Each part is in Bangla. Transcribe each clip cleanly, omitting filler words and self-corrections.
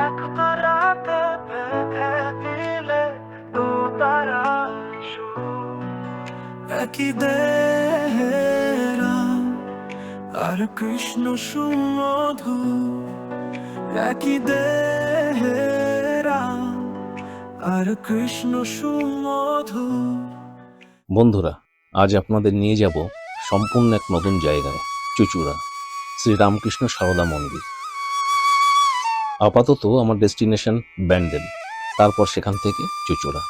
একবার রাতে বেঁধে দিলে দু তারা একই দেহেরা আর কৃষ্ণ সুমধু একই দেহেরা আর কৃষ্ণ সুমধু। বন্ধুরা, আজ আপনাদের নিয়ে যাব সম্পূর্ণ এক নতুন জায়গায়, চুঁচুড়া শ্রী রামকৃষ্ণ সারদা মন্দির। আপাতত আমার ডেস্টিনেশন ব্যান্ডেল, তারপর সেখান থেকে চুঁচুড়া।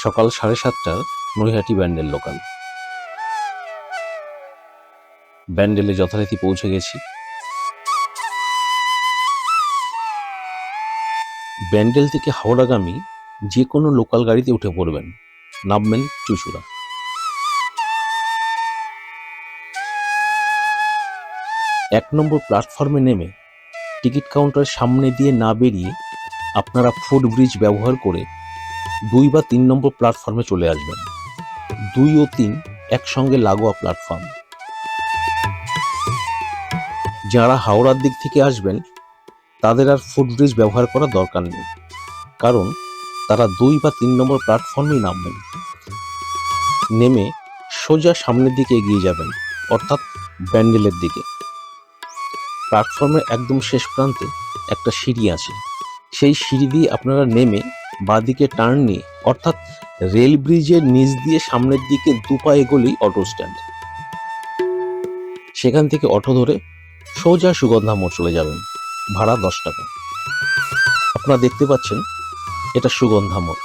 সকাল 7:30টার নৈহাটি ব্যান্ডেল লোকাল। ব্যান্ডেলে যথারীতি পৌঁছে গেছি। ব্যান্ডেল থেকে হাওড়াগামী যে কোনো লোকাল গাড়িতে উঠে পড়বেন, নামবেন চুঁচুড়া। এক নম্বর প্ল্যাটফর্মে নেমে টিকিট কাউন্টারের সামনে দিয়ে না বেরিয়ে আপনারা ফুটব্রিজ ব্যবহার করে 2 বা 3 নম্বর প্ল্যাটফর্মে চলে আসবেন। 2 ও 3 একসঙ্গে লাগোয়া প্ল্যাটফর্ম। যারা হাওড়ার দিক থেকে আসবেন তাদের আর ফুটব্রিজ ব্যবহার করার দরকার নেই, কারণ তারা 2 বা 3 নম্বর প্ল্যাটফর্মেই নামবেন। নেমে সোজা সামনের দিকে এগিয়ে যাবেন, অর্থাৎ ব্যান্ডেলের দিকে। প্ল্যাটফর্মের একদম শেষ প্রান্তে একটা সিঁড়ি আছে। সেই সিঁড়ি দিয়ে আপনারা নেমে বাঁদিকে টার্ন নিয়ে, অর্থাৎ রেল ব্রিজের নিচ দিয়ে সামনের দিকে 2 পা এগোলেই অটো স্ট্যান্ড। সেখান থেকে অটো ধরে সোজা সুগন্ধা মোড় চলে যাবেন। ভাড়া 10 টাকা। আপনারা দেখতে পাচ্ছেন এটা সুগন্ধা মোড়।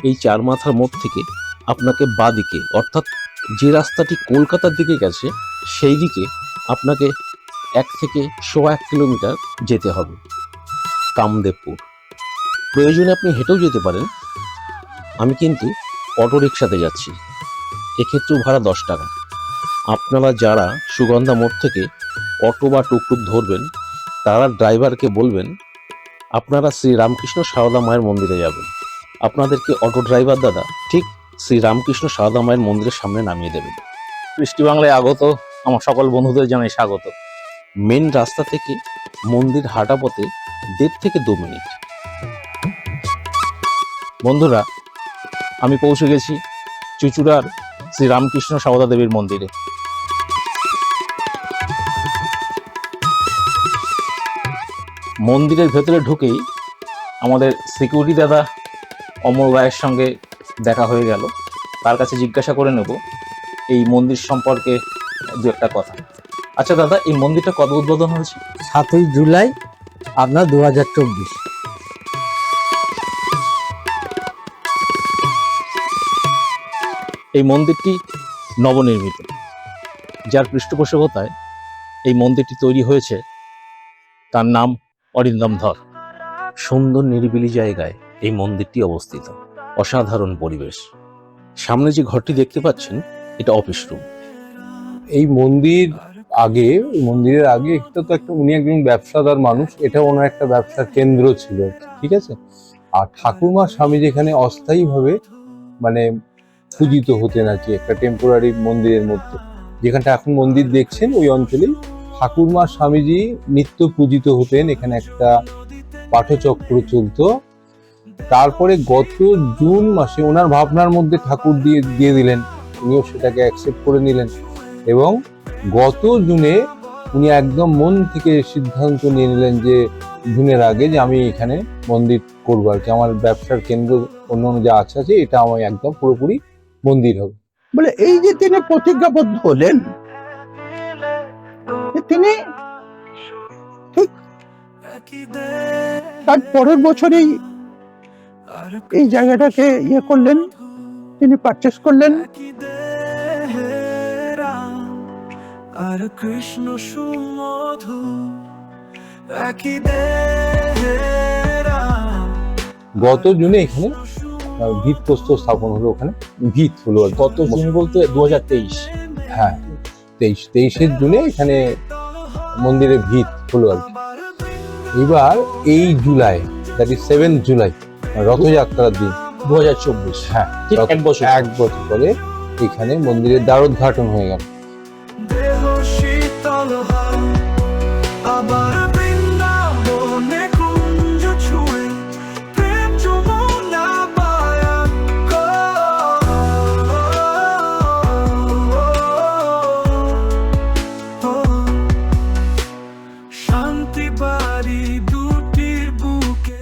এই 4 মাথার মোড় থেকে আপনাকে বাঁদিকে, অর্থাৎ যে রাস্তাটি কলকাতার দিকে গেছে সেই দিকে আপনাকে 1 থেকে 1.25 কিলোমিটার যেতে হবে, কামদেবপুর। প্রয়োজনে আপনি হেঁটেও যেতে পারেন। আমি কিন্তু অটো রিক্সাতে যাচ্ছি, এক্ষেত্রেও ভাড়া 10 টাকা। আপনারা যারা সুগন্ধা মোড় থেকে অটো বা টুকটুক ধরবেন তারা ড্রাইভারকে বলবেন আপনারা শ্রী রামকৃষ্ণ সারদা মায়ের মন্দিরে যাবেন। আপনাদেরকে অটো ড্রাইভার দাদা ঠিক শ্রী রামকৃষ্ণ সারদা মায়ের মন্দিরের সামনে নামিয়ে দেবেন। বৃষ্টি বাংলায় আগত আমার সকল বন্ধুদের জানাই স্বাগত। মেন রাস্তা থেকে মন্দির হাঁটা পথে 1.5 থেকে 2 মিনিট। বন্ধুরা, আমি পৌঁছে গেছি চুঁচুড়ার শ্রী রামকৃষ্ণ সারদা দেবীর মন্দিরে। মন্দিরের ভেতরে ঢুকেই আমাদের সিকিউরিটি দাদা অমর রায়ের সঙ্গে দেখা হয়ে গেল। তার কাছে জিজ্ঞাসা করে নেব এই মন্দির সম্পর্কে 2-1 কথা। আচ্ছা দাদা, এই মন্দিরটা কবে উদ্বোধন হয়েছে? 7ই জুলাই আপনার 2024। এই মন্দিরটি নবনির্মিত, যার পৃষ্ঠপোষকতায় এই মন্দিরটি তৈরি হয়েছে তার নাম অরিন্দম ধর। সুন্দর নিরিবিলি জায়গায় এই মন্দিরটি অবস্থিত। অসাধারণ পরিবেশ। সামনে যে ঘরটি দেখতে পাচ্ছেন এটা অফিস রুম। এই মন্দিরের আগে এটা তো একটা, উনি একজন ব্যবসাদার মানুষ, এটা ওনার একটা ব্যবসার কেন্দ্র ছিল, ঠিক আছে। আর ঠাকুরমা স্বামী যেখানে অস্থায়ীভাবে মানে পূজিত হতেন আর কি, একটা টেম্পোরারি মন্দিরের মধ্যে, যেখানটা এখন মন্দির দেখছেন ওই অঞ্চলেই ঠাকুরমা স্বামীজি নিত্য পূজিত হতেন। এখানে একটা পাঠচক্র চলতো। তারপরে গত জুন মাসে ওনার ভাবনার মধ্যে ঠাকুর দিয়ে দিলেন, উনিও সেটাকে অ্যাকসেপ্ট করে নিলেন এবং গত জুনে উনি একদম মন থেকে সিদ্ধান্ত নিয়ে নিলেন যে জুনের আগে যে আমি এখানে মন্দির করবো আর কি। আমার ব্যবসার কেন্দ্র অন্যান্য যা আছে এটা আমার একদম পুরোপুরি মন্দির হবে বলে এই যে তিনি প্রতিজ্ঞাবদ্ধ হলেন, তিনি ঠিক তার পরের বছরেই এই জায়গাটাকে করলেন, তিনি পারচেস করলেন। আর কৃষ্ণ সুমধু একই দেহেরা। গত জুনে এখানে ভিতপ্রস্তর স্থাপন হলো, ওখানে ভিত হলো। গত জুন বলতে 2023? হ্যাঁ, 23 জুনে এখানে মন্দিরে ভিত হলো আর কি। এবার এই জুলাই, দ্যাট ইজ 7 জুলাই, রথযাত্রার দিন 2024, হ্যাঁ, ঠিক 1 বছর পরে এখানে মন্দিরের দ্বারোদ্ঘাটন হয়ে গেল। দেহ শীতল হয়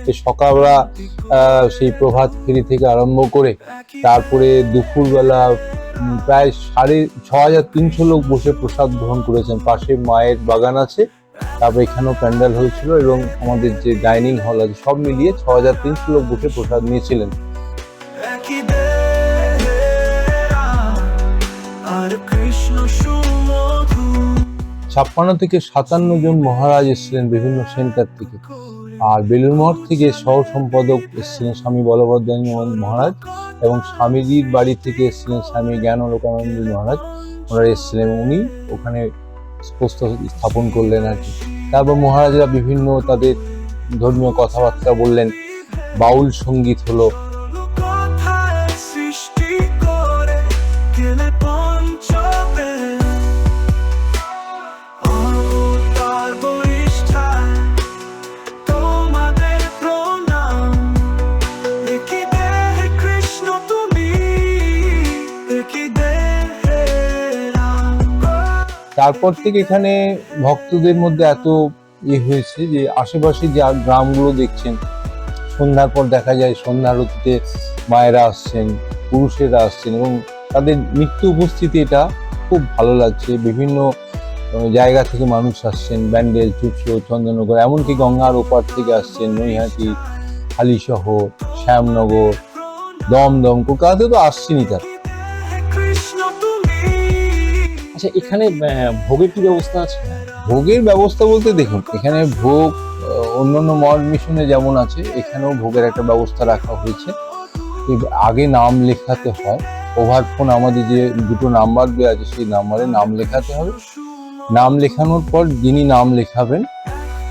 এই সকালবেলা সেই প্রভাত ফেরি থেকে আরম্ভ করে তারপরে দুপুরবেলা প্রায় 6300 লোক বসে প্রসাদ গ্রহণ করেছেন। পাশে মায়ের বাগান আছে, তারপর এখানেও প্যান্ডেল হয়েছিল এবং আমাদের যে ডাইনিং হল আছে সব মিলিয়ে 6300 লোক বসে প্রসাদ নিয়েছিলেন। একই দেহেরা আর কৃষ্ণ সুমধু 56 থেকে 57 জন মহারাজ এসেছিলেন বিভিন্ন সেন্টার থেকে। আর বেলুড় মঠ থেকে সহ সম্পাদক এসেছিলেন স্বামী বলভদ্রানন্দ মহারাজ, এবং স্বামীজির বাড়ি থেকে এসেছিলেন স্বামী জ্ঞানালোকানন্দ মহারাজ। ওনারা এসেছিলেন, উনি ওখানে স্থাপন করলেন আর কি। তারপর মহারাজরা বিভিন্ন তাদের ধর্মীয় কথাবার্তা বললেন, বাউল সঙ্গীত হলো। কথায় সৃষ্টি করে গেলে পঞ্চবেদ অবতার বরিষ্ঠায় তোমাদের প্রণাম। একই দেহে কৃষ্ণ তুমি, একই দেহে রাম। তারপর থেকে এখানে ভক্তদের মধ্যে এত হয়েছে যে আশেপাশে যে গ্রামগুলো দেখছেন, সন্ধ্যার পর দেখা যায় সন্ধ্যা আরতিতে মায়েরা আসছেন, পুরুষেরা আসছেন এবং তাদের নিত্য উপস্থিতি, এটা খুব ভালো লাগছে। বিভিন্ন জায়গা থেকে মানুষ আসছেন, ব্যান্ডেল, চুচড়ো, চন্দননগর, এমনকি গঙ্গার ওপার থেকে আসছেন, নৈহাটি, হালিশহর, শ্যামনগর, দমদম, কলকাতাতে তো আসছেনই তার। কৃষ্ণ তুমি। আচ্ছা, এখানে ভোগের কি ব্যবস্থা আছে? ভোগের ব্যবস্থা বলতে দেখুন, এখানে ভোগ অন্যান্য মঠ মিশনে যেমন আছে, এখানেও ভোগের একটা ব্যবস্থা রাখা হয়েছে। আগে নাম লেখাতে হয়, ওভার ফোন আমাদের যে দুটো নাম্বার দেওয়া আছে সেই নাম্বারে নাম লেখাতে হবে। নাম লেখানোর পর যিনি নাম লেখাবেন,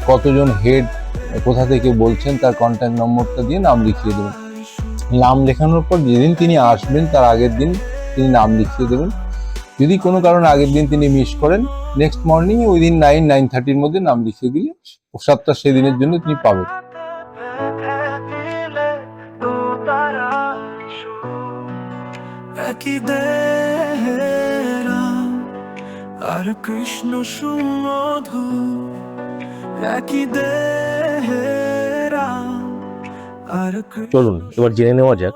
কতজন হেড কোথা থেকে বলছেন তার কন্ট্যাক্ট নম্বরটা দিয়ে নাম লিখিয়ে দেবেন। নাম লেখানোর পর যেদিন তিনি আসবেন তার আগের দিন তিনি নাম লিখিয়ে দেবেন। যদি কোনো কারণে আগের দিন তিনি মিস করেন, নেক্সট মর্নিং উইদিন 9-9:30 মধ্যে নাম লিখিয়ে দিলে প্রসাদটা সেদিনের জন্য তিনি পাবেন। একই দেহেরা আর কৃষ্ণ সুমধু, একই দেহেরা আর চলুন এবার জেনে নেওয়া যাক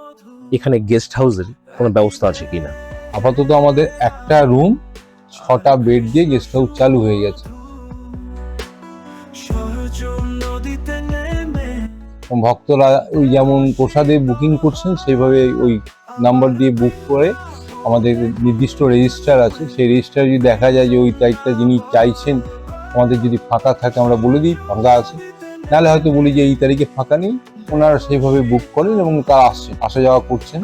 এখানে গেস্ট হাউসের কোনো ব্যবস্থা আছে কিনা। আপাতত আমাদের একটা রুম 6টা বেড দিয়ে গেস্ট হাউস চালু হয়ে গেছে। সরজুম নদীতে নেমে ভক্তরা ওই যেমন প্রসাদে বুকিং করছেন সেইভাবে ওই নাম্বার দিয়ে বুক করে আমাদের নির্দিষ্ট রেজিস্টার আছে, সেই রেজিস্টারে যদি দেখা যায় যে ওই তারিখটা যিনি চাইছেন আমাদের যদি ফাঁকা থাকে আমরা বলে দিই ফাঁকা আছে, নাহলে হয়তো বলি যে এই তারিখে ফাঁকা নেই, ওনারা সেইভাবে বুক করেন এবং তারা আসছেন, আসা যাওয়া করছেন।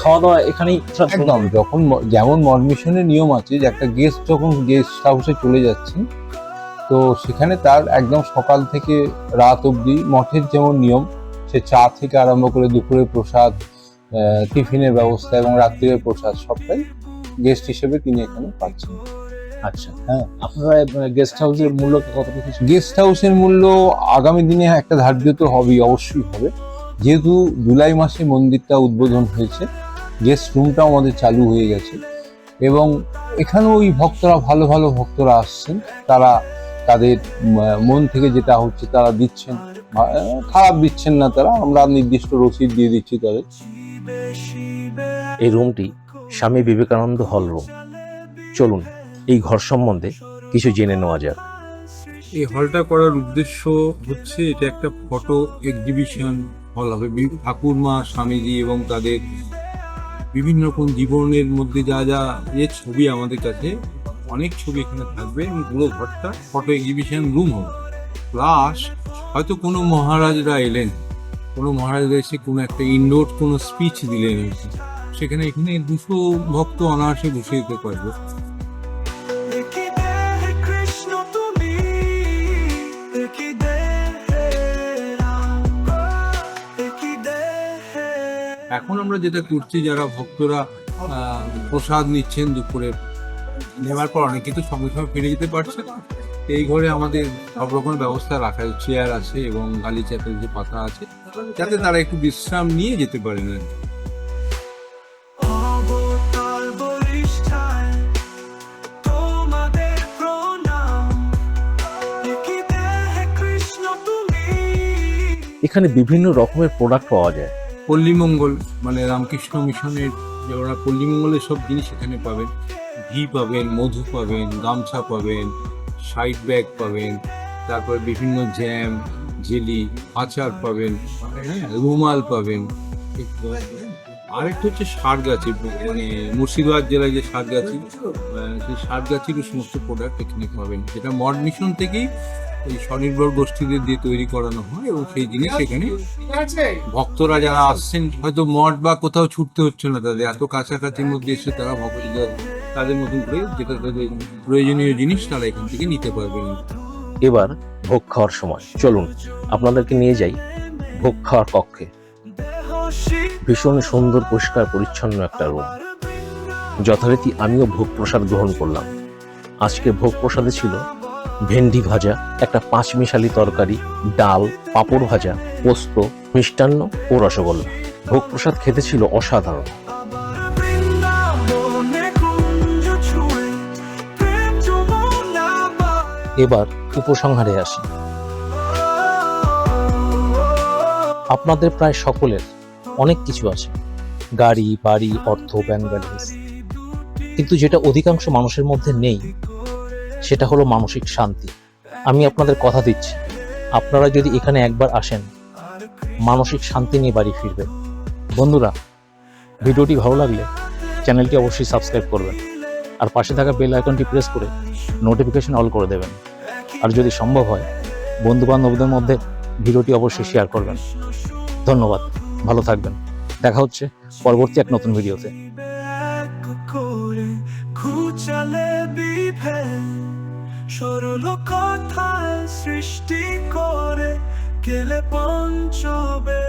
খাওয়া দাওয়া এখানেই একদম যখন যেমন মঠ মিশনের নিয়ম আছে যে একটা গেস্ট যখন গেস্ট হাউসে চলে যাচ্ছেন, তো সেখানে তার একদম সকাল থেকে রাত অবধি মঠের যেমন নিয়ম, সে চা থেকে আরম্ভ করে দুপুরের প্রসাদ, টিফিনের ব্যবস্থা এবং রাত্রির প্রসাদ সবটাই গেস্ট হিসেবে তিনি এখানে পাচ্ছেন। আচ্ছা, হ্যাঁ, আপনারা গেস্ট হাউসের মূল্য কতটুকু? গেস্ট হাউসের মূল্য আগামী দিনে একটা ধার্য তো হবেই, অবশ্যই হবে। যেহেতু জুলাই মাসে মন্দিরটা উদ্বোধন হয়েছে, গেস্ট রুমটাও আমাদের চালু হয়ে গেছে এবং এখানেও ওই ভক্তরা ভালো ভালো ভক্তরা আসছেন, তারা তাদের মন থেকে যেটা হচ্ছে তারা দিচ্ছেন, খারাপ দিচ্ছেন না তারা, আমরা নির্দিষ্ট রসিদ দিয়ে দিচ্ছি তাদের। এই রুমটি স্বামী বিবেকানন্দ হল রুম। চলুন এই ঘর সম্বন্ধে কিছু জেনে নেওয়া যাক। এই হলটা করার উদ্দেশ্য হচ্ছে এটা একটা ফটো এক্সিবিশন হল হবে। ঠাকুরমা, স্বামীজি এবং তাদের বিভিন্ন রকম জীবনের মধ্যে যা যা ছবি, আমাদের কাছে অনেক ছবি এখানে থাকবে এবং পুরো ঘরটা ফটো এক্সিবিশন রুম হবে। প্লাস হয়তো কোনো মহারাজরা এলেন, কোনো মহারাজরা এসে কোনো একটা ইনডোর কোনো স্পিচ দিলেন, সেখানে এখানে 200 ভক্ত অনায়াসে বসে দিতে পারবে। এখন আমরা যেটা করছি, যারা ভক্তরা প্রসাদ নিচ্ছেন দুপুরে, নেওয়ার পর অনেকে তো সঙ্গে সঙ্গে ফিরে যেতে পারছে না, এই ঘরে আমাদের সব রকম ব্যবস্থা রাখা, চেয়ার আছে এবং গালি চাপের যে পাতা আছে, যাতে তারা একটু বিশ্রাম নিয়ে যেতে পারেন। এখানে বিভিন্ন রকমের প্রোডাক্ট পাওয়া যায়। পল্লীমঙ্গল মানে রামকৃষ্ণ মিশনের যে ওরা পল্লীমঙ্গলের সব জিনিস এখানে পাবেন। ঘি পাবেন, মধু পাবেন, গামছা পাবেন, সাইড ব্যাগ পাবেন, তারপরে বিভিন্ন জ্যাম, জেলি, আচার পাবেন, হ্যাঁ, রুমাল পাবেন। আরেকটা হচ্ছে সারগাছি, মানে মুর্শিদাবাদ জেলায় যে সারগাছি, সেই সারগাছিরও সমস্ত প্রোডাক্ট এখানে পাবেন, যেটা মড মিশন থেকেই এই স্বনির্ভর গোষ্ঠীদের দিয়ে তৈরি করানো হয়, এবং সেই জিনিস এখানে ভক্তরা যারা আসছেন, হয়তো মঠ বা কোথাও ছুটতে হচ্ছে না তাদের, এত কাছাকাছির মধ্যে এসে তারা ভক্তদের তাদের মতন করে যেটা তাদের প্রয়োজনীয় জিনিস তারা এখান থেকে নিতে পারবেন। এবার ভোগ খাওয়ার সময় চলুন আপনাদেরকে নিয়ে যাই ভোগ খাওয়ার কক্ষে। ভীষণ সুন্দর, পরিষ্কার পরিচ্ছন্ন একটা রুম। যথারীতি আমিও ভোগ প্রসাদ গ্রহণ করলাম। আজকে ভোগ প্রসাদে ছিল ভেন্ডি ভাজা, একটা পাঁচমিশালি তরকারি, ডাল, পাঁপড় ভাজা, পোস্ত, মিষ্টান্ন ও রসগোল্লা। ভোগ প্রসাদ খেতে ছিল অসাধারণ। এবার উপসংহারে আসি। আপনাদের প্রায় সকলের অনেক কিছু আছে, গাড়ি, বাড়ি, অর্থ, ব্যাংক ব্যালেন্স, কিন্তু যেটা অধিকাংশ মানুষের মধ্যে নেই সেটা হলো মানসিক শান্তি। আমি আপনাদের কথা দিচ্ছি, আপনারা যদি এখানে একবার আসেন, মানসিক শান্তি নিয়ে বাড়ি ফিরবেন। বন্ধুরা, ভিডিওটি ভালো লাগলে চ্যানেলটি অবশ্যই সাবস্ক্রাইব করবেন, আর পাশে থাকা বেল আইকনটি প্রেস করে নোটিফিকেশন অল করে দেবেন। আর যদি সম্ভব হয় বন্ধু বান্ধবদের মধ্যে ভিডিওটি অবশ্যই শেয়ার করবেন। ধন্যবাদ, ভালো থাকবেন। দেখা হচ্ছে পরবর্তী এক নতুন ভিডিওতে। সরল কথায় সৃষ্টি করে গেলে পঞ্চবে।